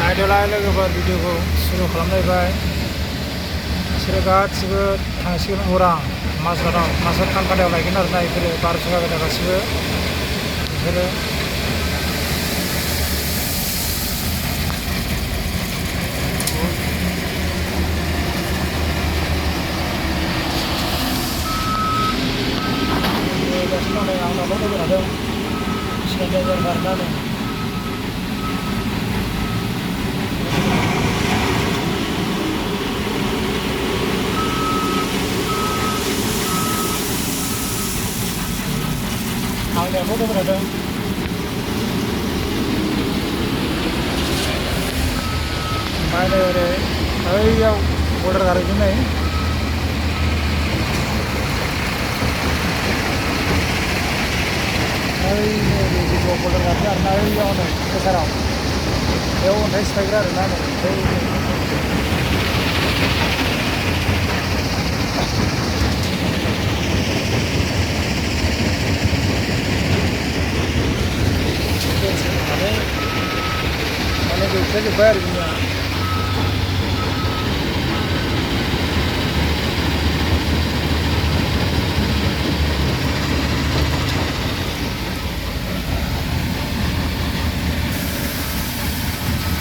आयदालाय लोगोफोर भिडिअखौ सुरु खालामलायबाय। बिसोरो गासिबो थांसिगोन उरां माजबाटाव माजबाट खालकाटायाव लायगोन आरोना बेफोरो 1200 गादा गासिबो बिसोरो। आंनावल' लोगो लादों सेनिटाइजार गारनानै। आंनियावथ' लोगो लादों। ओमफ्राय नै ओरै बैयाव बर्डार गारहैगोन नै। बर्डार गारहैगोन आरोना बैयाव नै केसाराव। बेयाव अन्थाइ सिफायग्रा आरोना नै माने गैखाजोब्बाय आरो जोंनिया।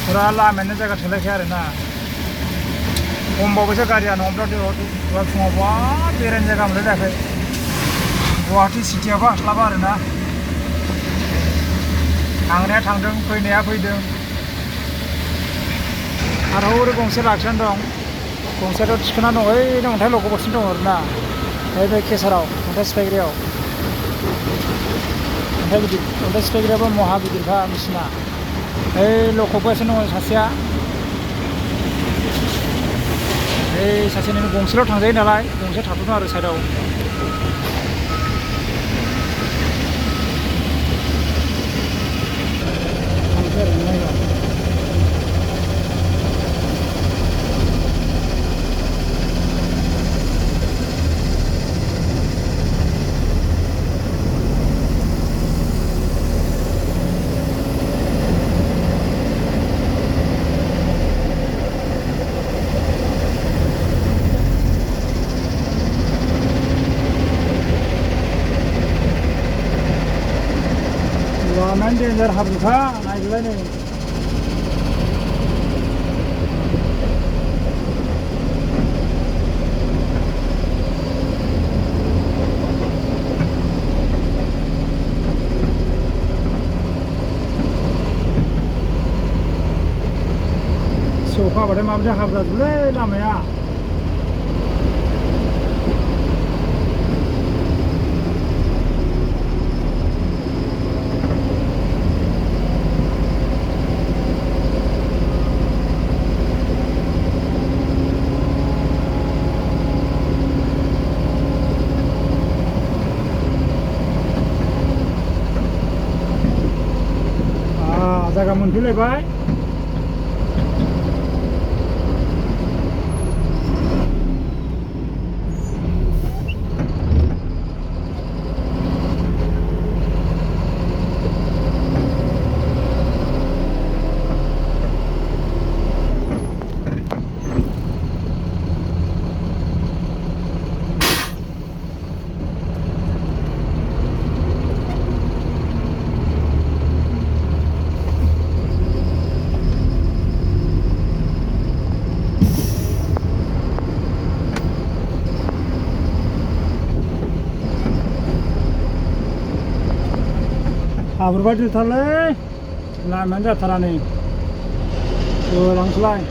फुरा लामायानो जायगा थोलायखाया आरोना। हमबावबायसो गारिया नङाब्ला दहाय फुङाव बिराद बेरायनो जायगा मोनलाय जायाखै। गुवाहाटि सिटियावबो हास्लाबा आरोना। थांनाया थांदों फैनाया फैदों। आरो हरै गंसे लाखिनानै दं। गंसेयाथ' थिखोनानै दं ओइनो अन्थाइ लगावगासिनो दं आरोना। बे केसाराव अन्थाइ सिफायग्रायाव अन्थाइ सिफायग्रायाबो महा गिदिरखा मेसिना। ओइ लखबगासिनो दङ सासेया। ओइ सासेनि गंसेल' थांजायो नालाय गंसे थाथ'दों आरो साइडआव। लामायानो देन्जार हाब्रुखा नायजोबलाय नै। अखा हाबाथाय माबायदि हाब्रु जाजोबोलै लामाया। जायगा मोनफैलायबाय। हाब्रुबायदिथारलै लामायानो जाथारा नै गोलांसैलाय।